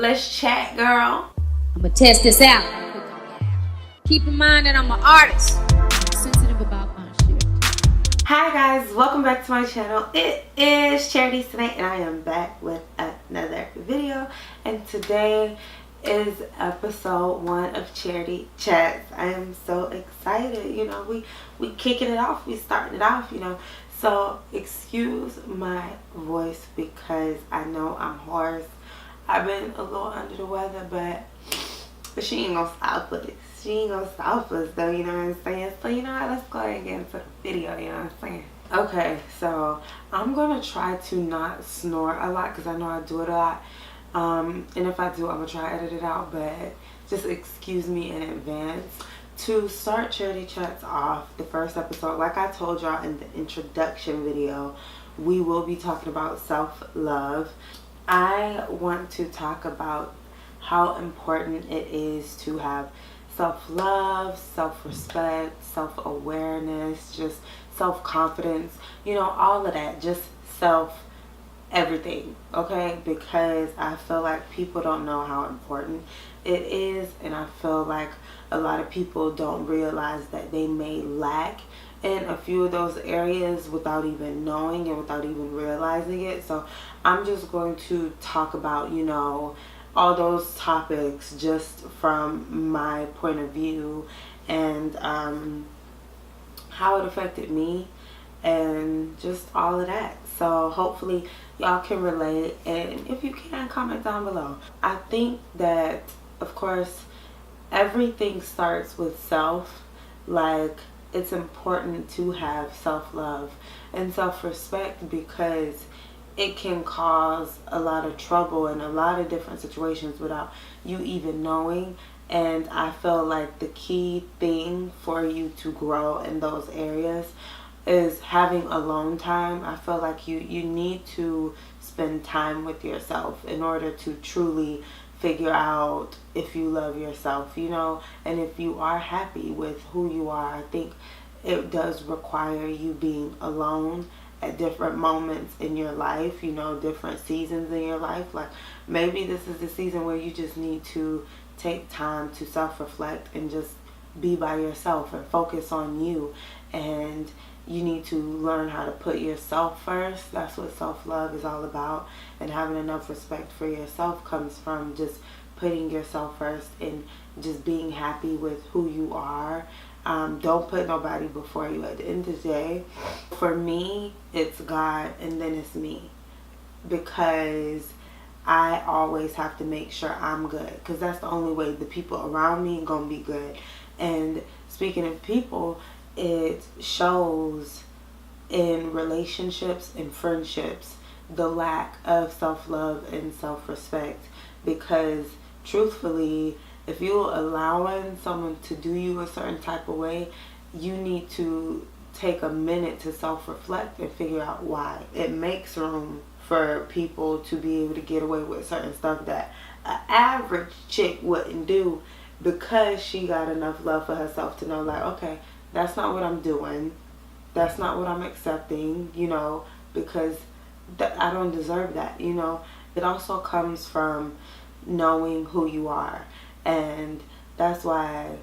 Let's chat, girl. I'm gonna test this out. Keep in mind that I'm an artist. I'm sensitive about my shit. Hi guys, welcome back to my channel. It is Chariti Sinae and I am back with another video. And today is episode 1 of Chariti Chats. I am so excited. You know, we kicking it off. We starting it off, you know. So excuse my voice because I know I'm hoarse. I've been a little under the weather, but she ain't gonna stop us. She ain't gonna stop us though, you know what I'm saying? So you know what, let's go ahead and get into the video, you know what I'm saying? Okay, so I'm gonna try to not snore a lot because I know I do it a lot. And if I do, I'm gonna try to edit it out, but just excuse me in advance. To start Chariti Chats off, the first episode, like I told y'all in the introduction video, we will be talking about self-love. I want to talk about how important it is to have self-love, self-respect, self-awareness, just self-confidence, you know, all of that, just everything, okay? Because I feel like people don't know how important it is, and I feel like a lot of people don't realize that they may lack in a few of those areas without even knowing and without even realizing it. So I'm just going to talk about, you know, all those topics just from my point of view and how it affected me and just all of that. So hopefully y'all can relate, and if you can, comment down below. I think that, of course, everything starts with self. Like, it's important to have self-love and self-respect because it can cause a lot of trouble in a lot of different situations without you even knowing. And I feel like the key thing for you to grow in those areas is having alone time. I feel like you need to spend time with yourself in order to truly figure out if you love yourself, you know, and if you are happy with who you are. I think it does require you being alone at different moments in your life, you know, different seasons in your life. Like, maybe this is the season where you just need to take time to self-reflect and just be by yourself and focus on you. And you need to learn how to put yourself first. That's what self-love is all about. And having enough respect for yourself comes from just putting yourself first and just being happy with who you are. Don't put nobody before you. At the end of the day, for me, it's God and then it's me. Because I always have to make sure I'm good. Because that's the only way the people around me are going to be good. And speaking of people, it shows in relationships and friendships the lack of self-love and self-respect, because truthfully, if you're allowing someone to do you a certain type of way, you need to take a minute to self-reflect and figure out why. It makes room for people to be able to get away with certain stuff that an average chick wouldn't do, because she got enough love for herself to know, like, okay, that's not what I'm doing. That's not what I'm accepting, you know, because I don't deserve that, you know. It also comes from knowing who you are. And that's why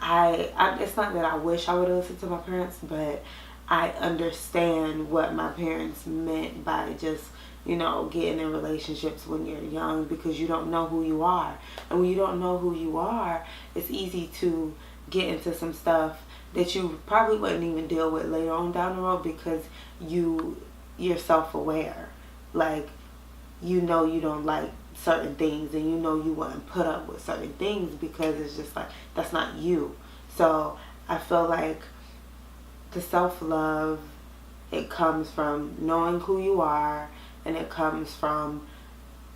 it's not that I wish I would have listened to my parents, but I understand what my parents meant by just, you know, getting in relationships when you're young, because you don't know who you are. And when you don't know who you are, it's easy to get into some stuff that you probably wouldn't even deal with later on down the road, because you're self-aware. Like, you know you don't like certain things, and you know you wouldn't put up with certain things because it's just like, that's not you. So I feel like the self-love, it comes from knowing who you are, and it comes from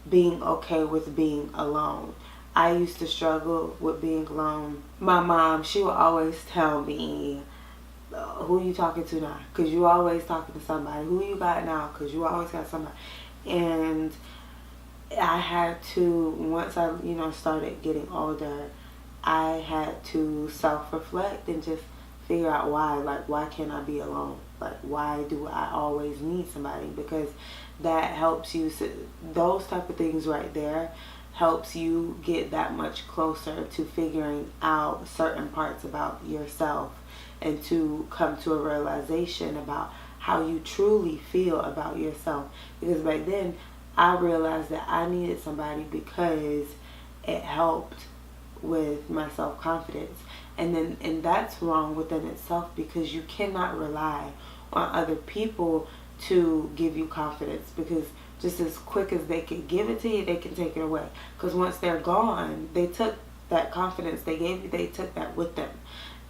being okay with being alone. I used to struggle with being alone. My mom, she would always tell me, who you talking to now? Because you always talking to somebody. Who you got now? Because you always got somebody. And I had to, once I, you know, started getting older, I had to self-reflect and just figure out why. Like, why can't I be alone? Like, why do I always need somebody? Because that helps you, those type of things right there helps you get that much closer to figuring out certain parts about yourself and to come to a realization about how you truly feel about yourself. Because back then, I realized that I needed somebody because it helped with my self-confidence. And that's wrong within itself, because you cannot rely on other people to give you confidence, because just as quick as they can give it to you, they can take it away. Because once they're gone, they took that confidence they gave you, they took that with them.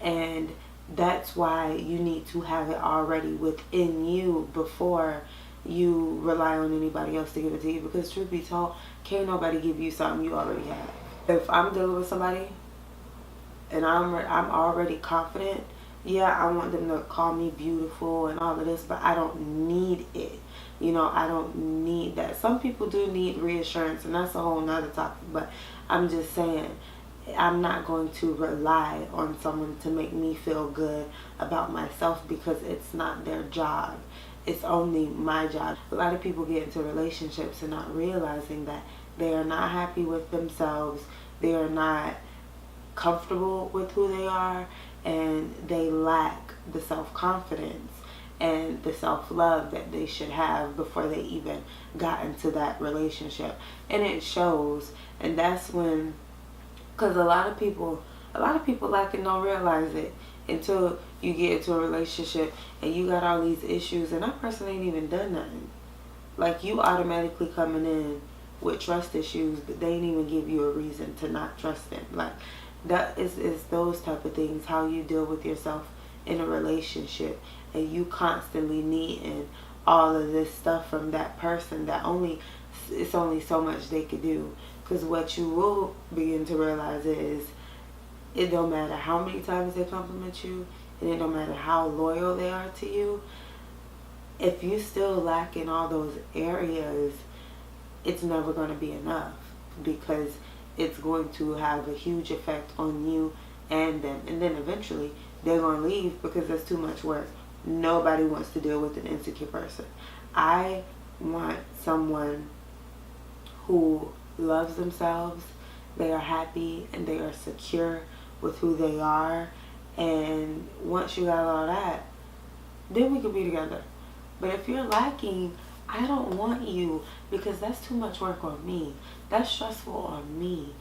And that's why you need to have it already within you before you rely on anybody else to give it to you. Because truth be told, can't nobody give you something you already have. If I'm dealing with somebody and I'm already confident, yeah, I want them to call me beautiful and all of this, but I don't need it. You know, I don't need that. Some people do need reassurance, and that's a whole nother topic, but I'm just saying, I'm not going to rely on someone to make me feel good about myself, because it's not their job. It's only my job. A lot of people get into relationships and not realizing that they are not happy with themselves. They are not comfortable with who they are, and they lack the self-confidence and the self-love that they should have before they even got into that relationship. And it shows. And that's when, because a lot of people like and don't realize it until you get into a relationship and you got all these issues and that person ain't even done nothing. Like, you automatically coming in with trust issues, but they ain't even give you a reason to not trust them. Like, that is those type of things, how you deal with yourself in a relationship, and you constantly needing all of this stuff from that person that it's only so much they could do. Because what you will begin to realize is, it don't matter how many times they compliment you, and it don't matter how loyal they are to you, if you still lack in all those areas, it's never going to be enough, because it's going to have a huge effect on you and them. And then eventually they're going to leave because there's too much work. Nobody wants to deal with an insecure person. I want someone who loves themselves, they are happy, and they are secure with who they are. And once you got all that, then we can be together. But if you're lacking, I don't want you, because that's too much work on me. That's stressful on me.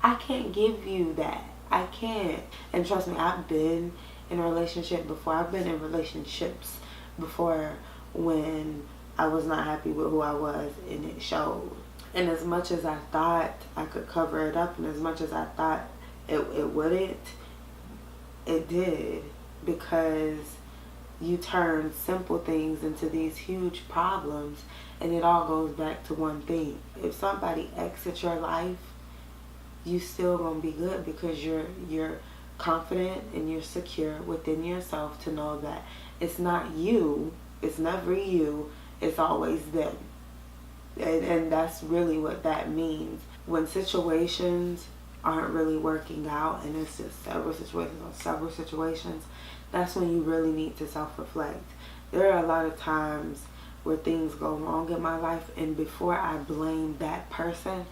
I can't give you that. I can't. And trust me, I've been in a relationship before. I've been in relationships before when I was not happy with who I was, and it showed. And as much as I thought I could cover it up, and as much as I thought it wouldn't, it did. Because you turn simple things into these huge problems, and it all goes back to one thing. If somebody exits your life, you still gonna be good, because you're confident and you're secure within yourself to know that it's not you, it's never you, it's always them. And that's really what that means. When situations aren't really working out, and it's just several situations, that's when you really need to self-reflect. There are a lot of times where things go wrong in my life, and before I blame that person,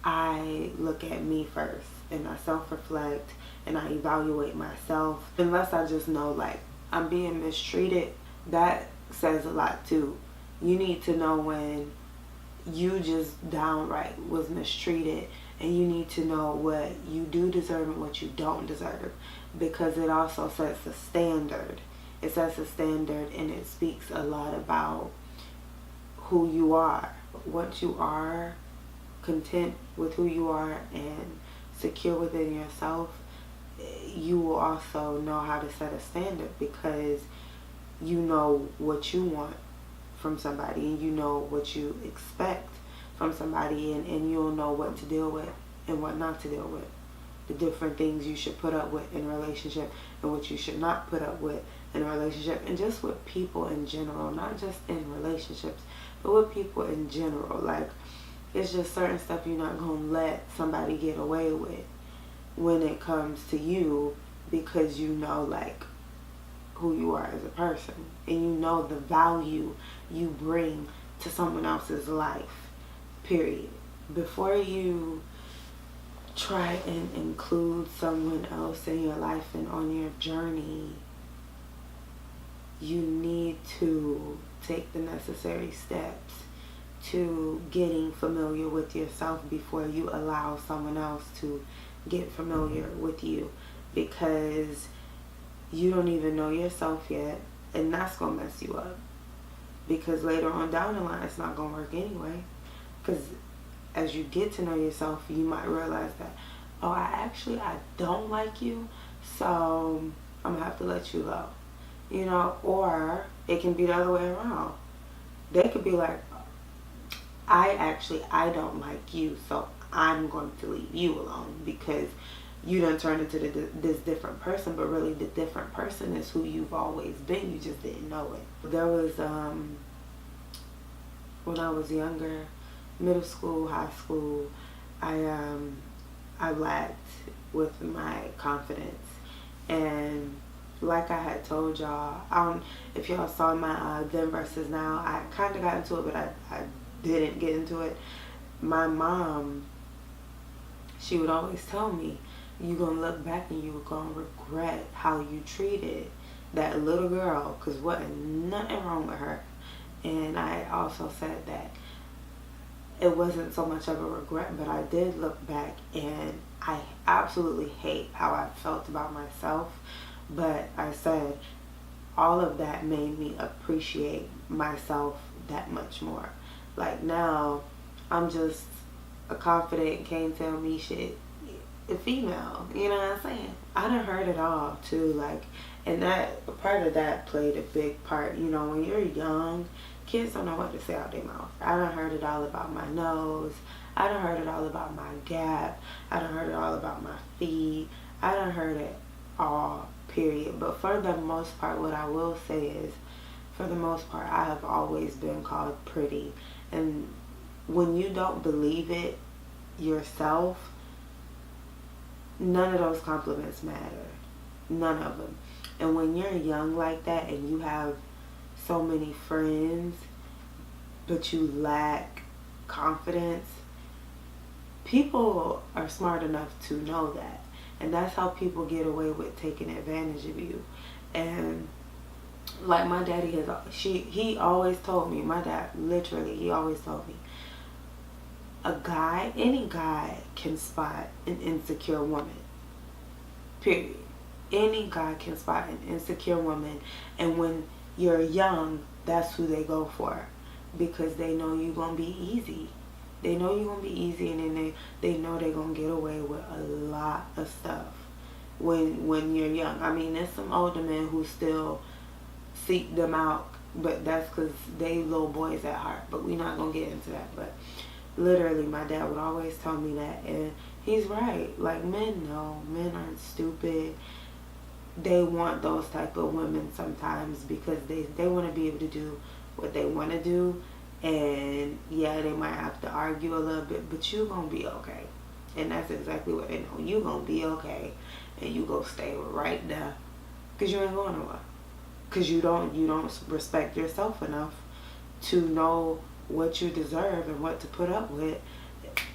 I look at me first, and I self-reflect, and I evaluate myself. Unless I just know, like, I'm being mistreated, that says a lot too. You need to know when you just downright was mistreated, and you need to know what you do deserve and what you don't deserve, because it also sets a standard. It sets a standard, and it speaks a lot about who you are. Once you are content with who you are and secure within yourself, you will also know how to set a standard, because you know what you want from somebody, and you know what you expect from somebody, and you'll know what to deal with and what not to deal with. The different things you should put up with in a relationship, and what you should not put up with in a relationship, and just with people in general, not just in relationships, but with people in general. Like, it's just certain stuff you're not going to let somebody get away with when it comes to you because you know, like, who you are as a person, and you know the value you bring to someone else's life, period. Before you try and include someone else in your life and on your journey, you need to take the necessary steps to getting familiar with yourself before you allow someone else to get familiar with you, because you don't even know yourself yet, and that's going to mess you up, because later on down the line it's not going to work anyway, because as you get to know yourself, you might realize that, oh, I don't like you, so I'm gonna have to let you go, you know. Or it can be the other way around. They could be like, I don't like you, so I'm going to leave you alone because you done turned into this different person, but really the different person is who you've always been. You just didn't know it. There was, when I was younger, middle school, high school, I lacked with my confidence. And like I had told y'all, I don't, if y'all saw my then versus now, I kind of got into it, but I didn't get into it. My mom, she would always tell me, you're going to look back and you're going to regret how you treated that little girl, because wasn't nothing wrong with her. And I also said that it wasn't so much of a regret, but I did look back and I absolutely hate how I felt about myself. But I said all of that made me appreciate myself that much more. Like now, I'm just a confident, can't tell me shit, a female, you know what I'm saying? I done heard it all too, like, and that part of that played a big part. You know, when you're young, kids don't know what to say out their mouth. I done heard it all about my nose. I done heard it all about my gap. I done heard it all about my feet. I done heard it all, period. But for the most part, what I will say is, for the most part, I have always been called pretty. And when you don't believe it yourself, none of those compliments matter. None of them. And when you're young like that and you have so many friends, but you lack confidence, people are smart enough to know that. And that's how people get away with taking advantage of you. And like my daddy he always told me, my dad literally, he always told me, any guy can spot an insecure woman. Period. Any guy can spot an insecure woman, and when you're young, that's who they go for, because they know you're gonna be easy. They know you're gonna be easy, and then they know they're gonna get away with a lot of stuff when you're young. I mean, there's some older men who still seek them out, but that's because they little boys at heart. But we're not gonna get into that. But literally, my dad would always tell me that, and he's right. Like, men aren't stupid. They want those type of women sometimes because they want to be able to do what they want to do. And yeah, they might have to argue a little bit, but you gonna be okay. And that's exactly what they know. You gonna be okay, and you go stay right there, because you ain't going nowhere. Because you don't respect yourself enough to know what you deserve and what to put up with,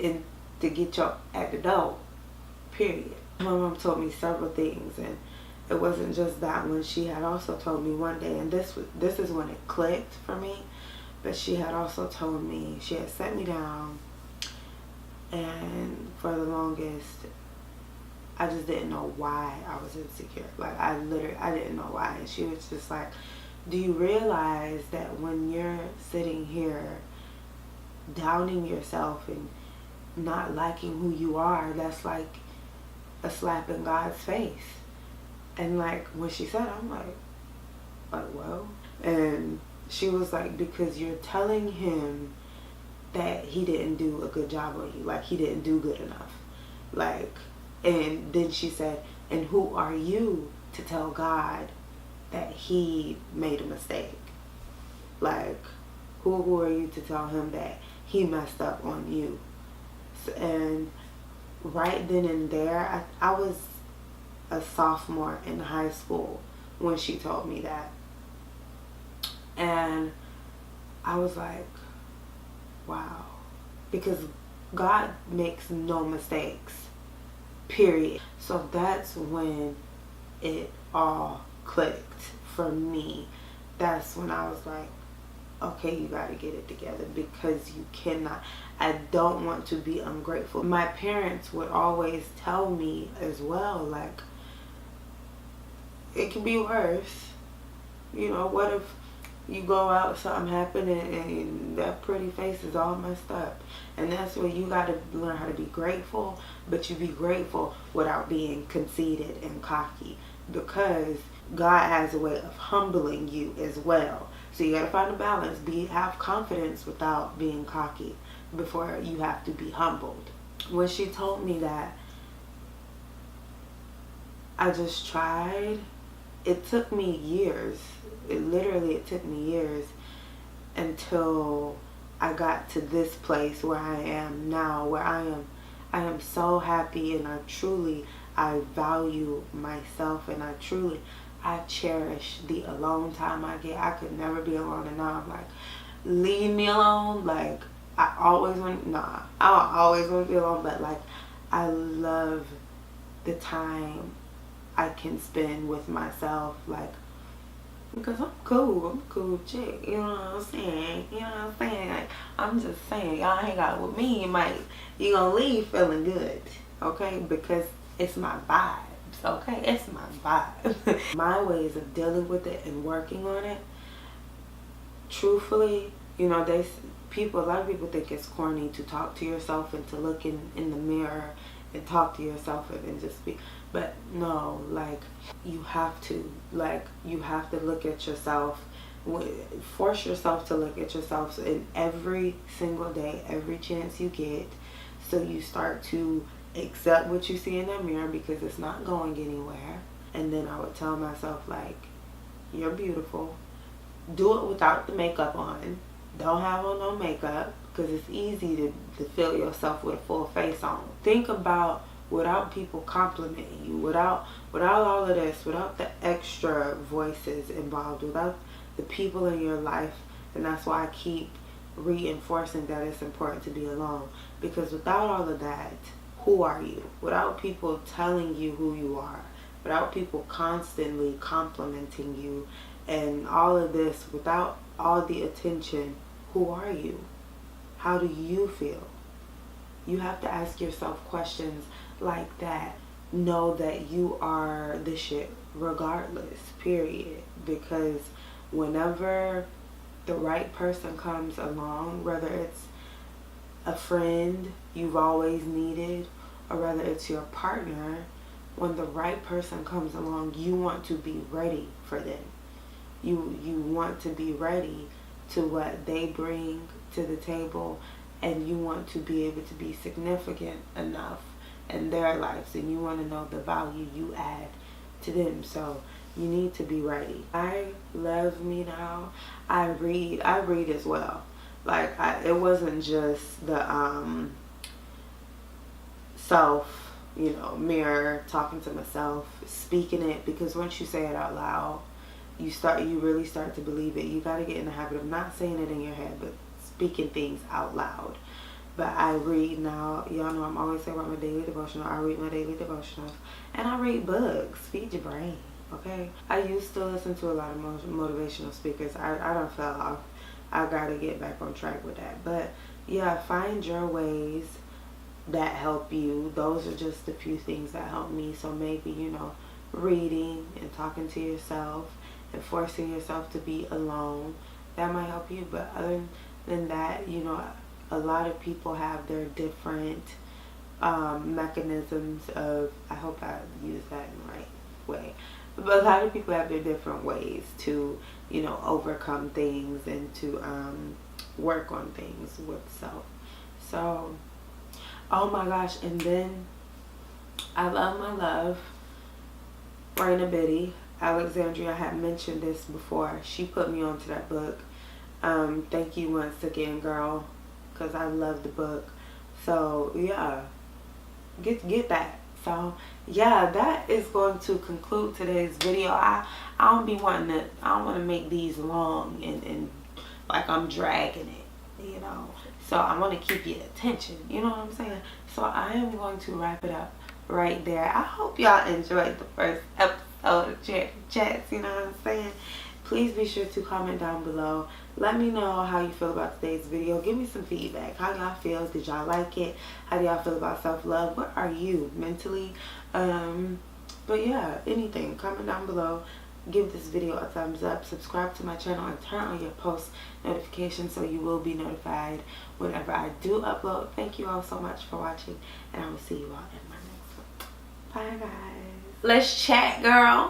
and to get your at the door. Period. My mom told me several things, and it wasn't just that one. She had also told me one day, and this is when it clicked for me, but she had also told me, she had set me down, and for the longest, I just didn't know why I was insecure. Like, I didn't know why. And she was just like, do you realize that when you're sitting here downing yourself and not liking who you are, that's like a slap in God's face? And like, when she said it, I'm like, well? And she was like, because you're telling him that he didn't do a good job on you. Like, he didn't do good enough. Like, and then she said, and who are you to tell God that he made a mistake? Like, who are you to tell him that he messed up on you? And right then and there, I was a sophomore in high school when she told me that. And I was like, wow. Because God makes no mistakes, period. So that's when it all clicked for me. That's when I was like, okay, you got to get it together, because you cannot. I don't want to be ungrateful. My parents would always tell me as well, like, it could be worse. You know, what if you go out, something happened, and that pretty face is all messed up? And that's where you got to learn how to be grateful, but you be grateful without being conceited and cocky, because God has a way of humbling you as well. So you got to find a balance. Have confidence without being cocky before you have to be humbled. When she told me that, I just tried. It took me years. It took me years until I got to this place where I am now, where I am so happy, and I value myself, and I cherish the alone time I get. I could never be alone, and now I'm like, leave me alone. Like, I always want to be alone, but like, I love the time I can spend with myself, like, because I'm cool chick, you know what I'm saying? Like, I'm just saying, y'all hang out with me, you gonna leave feeling good, okay? Because it's my vibes, okay? It's my vibe. My ways of dealing with it and working on it, truthfully, you know, a lot of people think it's corny to talk to yourself and to look in the mirror and talk to yourself and just be, but no, like, you have to look at yourself, force yourself to look at yourself in every single day, every chance you get, so you start to accept what you see in that mirror, because it's not going anywhere. And then I would tell myself, like, you're beautiful. Do it without the makeup on. Don't have on no makeup, because it's easy to feel yourself with a full face on. Think about, without people complimenting you, without all of this, without the extra voices involved, without the people in your life. And that's why I keep reinforcing that it's important to be alone, because without all of that, who are you? Without people telling you who you are, without people constantly complimenting you and all of this, without all the attention, who are you? How do you feel? You have to ask yourself questions like that. Know that you are the shit regardless, period. Because whenever the right person comes along, whether it's a friend you've always needed, or whether it's your partner, when the right person comes along, you want to be ready for them. You want to be ready to what they bring to the table, and you want to be able to be significant enough in their lives, and you want to know the value you add to them. So you need to be ready. I love me now. I read as well. Like, it wasn't just the self, mirror, talking to myself, speaking it, because once you say it out loud, you really start to believe it. You got to get in the habit of not saying it in your head, but speaking things out loud. But I read now. Y'all know I'm always saying about my daily devotional. I read my daily devotionals, and I read books. Feed your brain, okay? I used to listen to a lot of motivational speakers. I done fell off. I got to get back on track with that. But yeah, find your ways that help you. Those are just a few things that help me. So maybe, reading and talking to yourself and forcing yourself to be alone, that might help you. But other than that, a lot of people have their different mechanisms of, I hope I use that in the right way, but a lot of people have their different ways to, overcome things and to work on things with self. So, oh my gosh, and then I love my love, Raina Biddy, Alexandria. I had mentioned this before. She put me onto that book. Thank you once again, girl, because I love the book. So yeah, get that So yeah, that is going to conclude today's video. I don't want to make these long and like I'm dragging it, you know. So I want to keep your attention, you know what I'm saying? So I am going to wrap it up right there. I hope y'all enjoyed the first episode of Chats, you know what I'm saying? Please be sure to comment down below. Let me know how you feel about today's video. Give me some feedback. How y'all feel? Did y'all like it? How do y'all feel about self-love? What are you mentally? But yeah, anything. Comment down below. Give this video a thumbs up. Subscribe to my channel and turn on your post notifications so you will be notified whenever I do upload. Thank you all so much for watching, and I will see you all in my next one. Bye guys. Let's chat, girl.